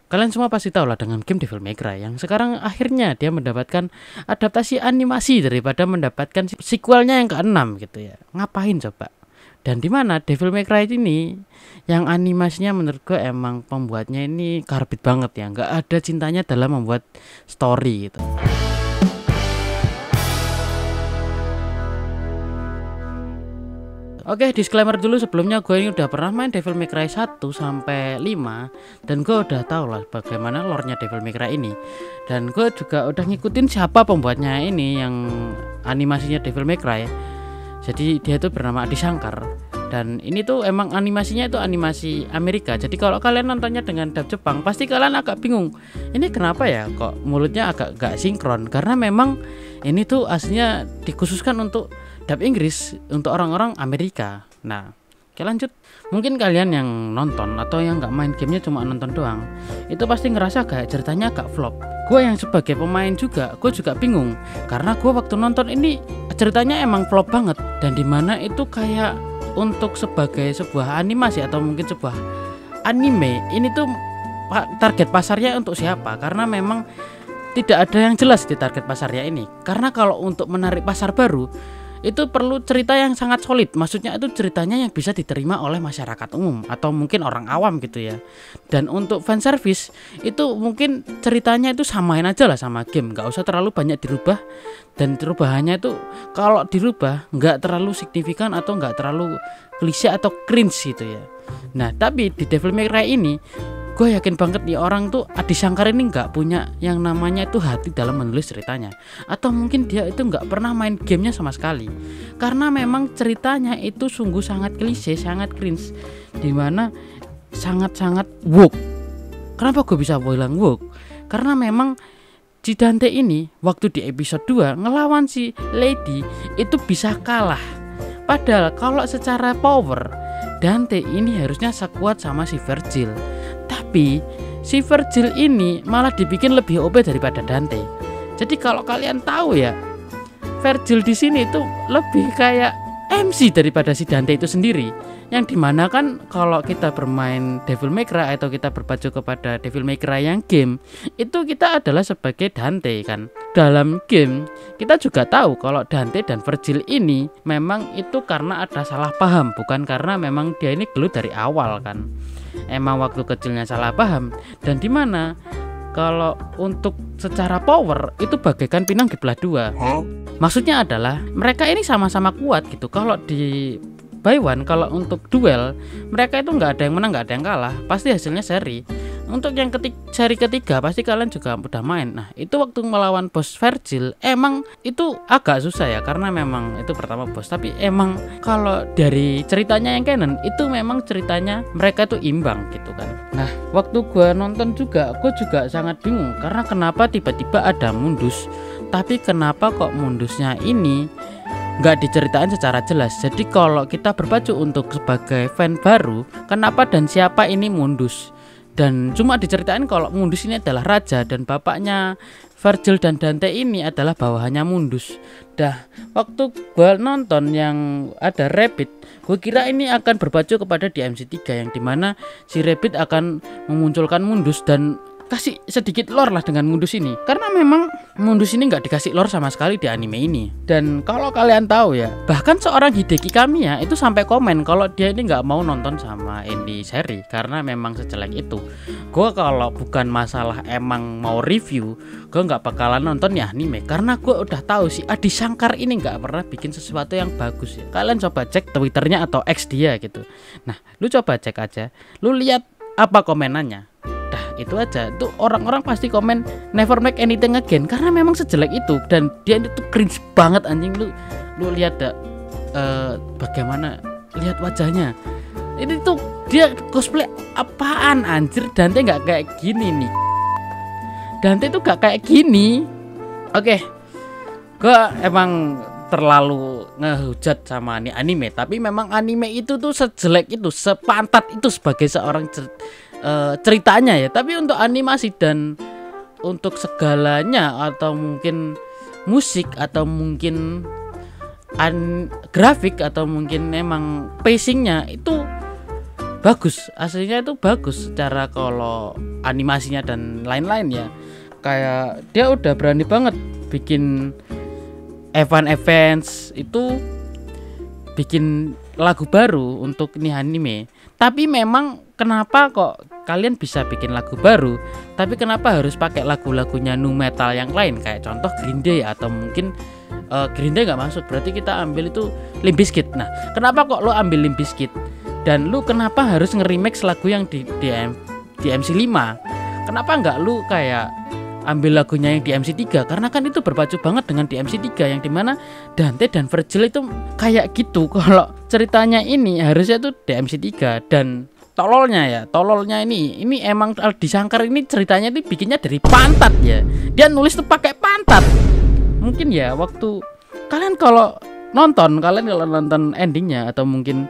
Kalian semua pasti tahu lah dengan game Devil May Cry yang sekarang akhirnya dia mendapatkan adaptasi animasi daripada mendapatkan sequelnya yang ke-6 gitu ya. Ngapain coba? Dan di mana Devil May Cry ini yang animasinya menurut gue emang pembuatnya ini karbit banget ya, nggak ada cintanya dalam membuat story gitu. Oke, disclaimer dulu sebelumnya, gue ini udah pernah main Devil May Cry 1 sampai 5 dan gue udah tahu lah bagaimana lore-nya Devil May Cry ini. Dan gue juga udah ngikutin siapa pembuatnya ini yang animasinya Devil May Cry. Jadi dia itu bernama Adi Shankar. Dan ini tuh emang animasinya itu animasi Amerika. Jadi kalau kalian nontonnya dengan dub Jepang, pasti kalian agak bingung. Ini kenapa ya kok mulutnya agak gak sinkron? Karena memang ini tuh aslinya dikhususkan untuk dub Inggris untuk orang-orang Amerika. Nah, oke lanjut. Mungkin kalian yang nonton atau yang nggak main gamenya cuma nonton doang, itu pasti ngerasa kayak ceritanya agak flop. Gue yang sebagai pemain juga, gue juga bingung karena gue waktu nonton ini ceritanya emang flop banget. Dan dimana itu kayak untuk sebagai sebuah animasi atau mungkin sebuah anime, ini tuh target pasarnya untuk siapa? Karena memang tidak ada yang jelas di target pasarnya ini. Karena kalau untuk menarik pasar baru itu perlu cerita yang sangat solid. Maksudnya itu ceritanya yang bisa diterima oleh masyarakat umum atau mungkin orang awam gitu ya. Dan untuk fan service itu mungkin ceritanya itu samain aja lah sama game, nggak usah terlalu banyak dirubah. Dan perubahannya itu kalau dirubah nggak terlalu signifikan atau nggak terlalu klise atau cringe gitu ya. Nah tapi di Devil May Cry ini gue yakin banget nih orang tuh Adi Shankar ini nggak punya yang namanya itu hati dalam menulis ceritanya, atau mungkin dia itu nggak pernah main gamenya sama sekali, karena memang ceritanya itu sungguh sangat klise, sangat cringe, dimana sangat-sangat woke. Kenapa gue bisa bilang woke? Karena memang si Dante ini waktu di episode 2 ngelawan si Lady itu bisa kalah, padahal kalau secara power Dante ini harusnya sekuat sama si Virgil. Tapi si Virgil ini malah dibikin lebih OP daripada Dante. Jadi kalau kalian tahu ya, Virgil di sini itu lebih kayak MC daripada si Dante itu sendiri. Yang dimana kan kalau kita bermain Devil May Cry atau kita berpacu kepada Devil May Cry yang game, itu kita adalah sebagai Dante kan. Dalam game kita juga tahu kalau Dante dan Virgil ini memang itu karena ada salah paham, bukan karena memang dia ini gelut dari awal kan. Emang waktu kecilnya salah paham. Dan dimana kalau untuk secara power itu bagaikan pinang dibelah dua. Maksudnya adalah mereka ini sama-sama kuat gitu. Kalau di by one, kalau untuk duel mereka itu nggak ada yang menang, nggak ada yang kalah, pasti hasilnya seri. Untuk yang seri ketiga pasti kalian juga udah main. Nah itu waktu melawan bos Virgil emang itu agak susah ya, karena memang itu pertama bos. Tapi emang kalau dari ceritanya yang canon itu memang ceritanya mereka itu imbang gitu kan. Nah waktu gue nonton juga gue juga sangat bingung, karena kenapa tiba-tiba ada Mundus, tapi kenapa kok Mundusnya ini nggak diceritain secara jelas. Jadi kalau kita berpacu untuk sebagai fan baru, kenapa dan siapa ini Mundus, dan cuma diceritain kalau Mundus ini adalah raja dan bapaknya Virgil dan Dante ini adalah bawahannya Mundus. Dah waktu gue nonton yang ada Rabbit, gue kira ini akan berpacu kepada DMC3 yang dimana si Rabbit akan memunculkan Mundus dan kasih sedikit lore lah dengan Mundus ini, karena memang Mundus ini nggak dikasih lore sama sekali di anime ini. Dan kalau kalian tahu ya, bahkan seorang Hideki Kamiya itu sampai komen kalau dia ini nggak mau nonton sama Indie seri karena memang sejelek itu. Gue kalau bukan masalah emang mau review, gue nggak bakalan nonton ya anime, karena gue udah tahu si Adi Shankar ini nggak pernah bikin sesuatu yang bagus ya. Kalian coba cek Twitternya atau X dia gitu. Nah lu coba cek aja, lu lihat apa komenannya. Itu aja tuh, orang-orang pasti komen never make anything again karena memang sejelek itu. Dan dia itu cringe banget anjing. Lu lihat bagaimana lihat wajahnya. Ini tuh dia cosplay apaan anjir. Dante nggak kayak gini nih. Dante tuh nggak kayak gini. Oke, gue emang terlalu ngehujat sama anime, tapi memang anime itu tuh sejelek itu, sepantat itu sebagai seorang ceritanya ya. Tapi untuk animasi dan untuk segalanya, atau mungkin musik, atau mungkin grafik, atau mungkin emang pacingnya itu bagus, aslinya itu bagus secara kalau animasinya dan lain-lain ya. Kayak dia udah berani banget bikin events itu, bikin lagu baru untuk ini anime. Tapi memang kenapa kok kalian bisa bikin lagu baru, tapi kenapa harus pakai lagu-lagunya nu metal yang lain, kayak contoh Green Day atau mungkin Green Day nggak masuk, berarti kita ambil itu Limp Bizkit. Nah, kenapa kok lo ambil Limp Bizkit dan lu kenapa harus nge-remix lagu yang di MC5? Kenapa nggak lu kayak ambil lagunya yang di MC3? Karena kan itu berpacu banget dengan di MC3 yang dimana Dante dan Virgil itu kayak gitu. Kalau ceritanya ini harusnya tuh di MC3. Dan tololnya ini emang Aldi Shankar ini ceritanya itu bikinnya dari pantat ya. Dia nulis tuh pakai pantat. Mungkin ya waktu kalian kalau nonton endingnya atau mungkin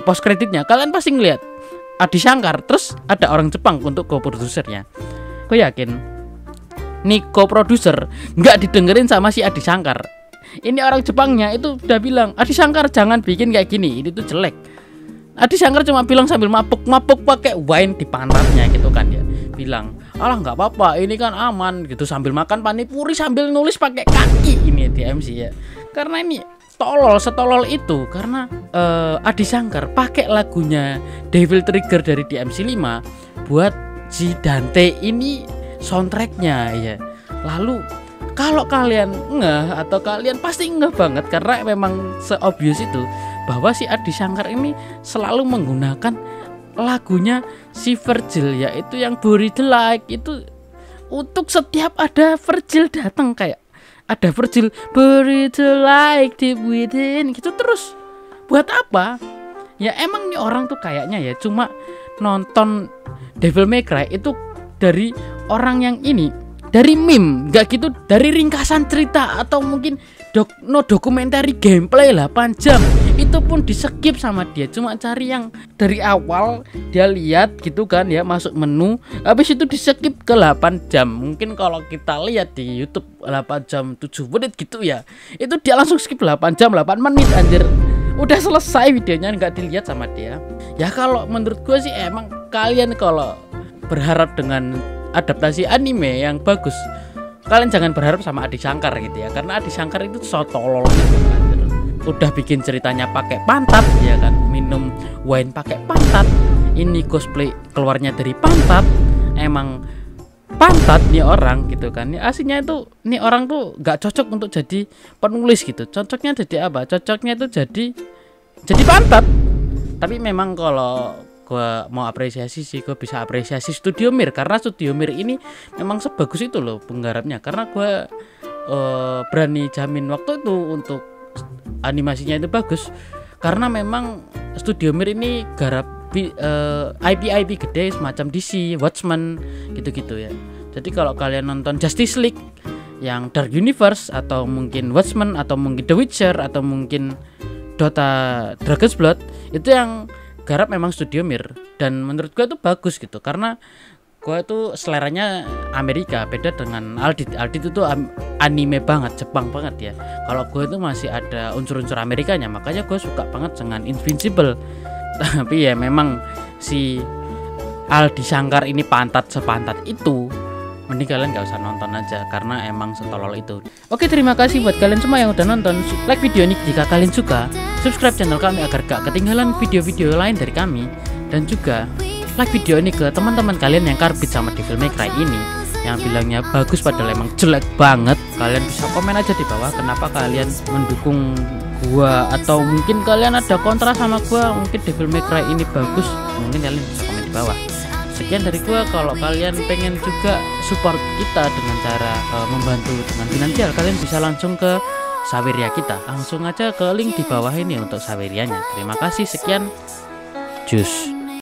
post kreditnya, kalian pasti ngeliat Aldi Shankar terus ada orang Jepang untuk co-produsernya. Gue yakin nih co-producer nggak didengerin sama si Aldi Shankar. Ini orang Jepangnya itu udah bilang, Aldi Shankar jangan bikin kayak gini, ini tuh jelek. Aldi Shankar cuma bilang sambil mabuk pakai wine di pantatnya gitu kan ya. Bilang, alah nggak apa-apa, ini kan aman gitu, sambil makan panipuri sambil nulis pakai kaki ini di MC ya. Karena ini setolol itu karena Aldi Shankar pakai lagunya Devil Trigger dari DMC5 buat si Dante ini soundtracknya ya. Lalu kalau kalian ngeh atau kalian pasti ngeh banget karena memang se-obvious itu bahwa si Aldi Shankar ini selalu menggunakan lagunya si Virgil, yaitu yang Buried Like itu untuk setiap ada Virgil datang, kayak ada Virgil Buried Like deep within gitu terus. Buat apa? Ya emang nih orang tuh kayaknya ya cuma nonton Devil May Cry itu dari orang yang ini, dari meme, nggak gitu dari ringkasan cerita atau mungkin dokumentari gameplay 8 jam itu pun di skip sama dia, cuma cari yang dari awal dia lihat gitu kan ya, masuk menu habis itu di skip ke 8 jam. Mungkin kalau kita lihat di YouTube 8 jam 7 menit gitu ya, itu dia langsung skip 8 jam 8 menit anjir, udah selesai videonya, nggak dilihat sama dia. Ya kalau menurut gue sih emang kalian kalau berharap dengan adaptasi anime yang bagus, kalian jangan berharap sama Aldi Shankar gitu ya, karena Aldi Shankar itu so tolol gitu kan. Udah bikin ceritanya pakai pantat ya kan, minum wine pakai pantat, ini cosplay keluarnya dari pantat, emang pantat nih orang gitu kan. Aslinya itu nih orang tuh nggak cocok untuk jadi penulis gitu, cocoknya jadi apa? Cocoknya itu jadi pantat. Tapi memang kalau gue mau apresiasi sih, gue bisa apresiasi Studio Mir, karena Studio Mir ini memang sebagus itu loh penggarapnya. Karena gue berani jamin waktu itu untuk animasinya itu bagus, karena memang Studio Mir ini garap IP gede semacam DC, Watchmen gitu-gitu ya. Jadi kalau kalian nonton Justice League yang Dark Universe atau mungkin Watchmen atau mungkin The Witcher atau mungkin Dota Dragon's Blood, itu yang garap memang Studio Mir. Dan menurut gue itu bagus gitu, karena gue tuh seleranya Amerika, beda dengan Aldi itu tuh anime banget, Jepang banget ya. Kalau gue tuh masih ada unsur-unsur Amerikanya, makanya gue suka banget dengan Invincible. Tapi ya memang si Aldi Shankar ini sepantat itu, mending kalian gak usah nonton aja karena emang setolol itu. Oke, terima kasih buat kalian semua yang udah nonton. Like video ini jika kalian suka, subscribe channel kami agar gak ketinggalan video-video lain dari kami, dan juga like video ini ke teman-teman kalian yang karbit sama Devil May Cry ini, yang bilangnya bagus padahal emang jelek banget. Kalian bisa komen aja di bawah kenapa kalian mendukung gua, atau mungkin kalian ada kontra sama gua, mungkin Devil May Cry ini bagus, mungkin kalian bisa komen di bawah. Sekian dari gua. Kalau kalian pengen juga support kita dengan cara membantu dengan finansial, kalian bisa langsung ke Saweria kita, langsung aja ke link di bawah ini untuk Sawerianya. Terima kasih, sekian, cus.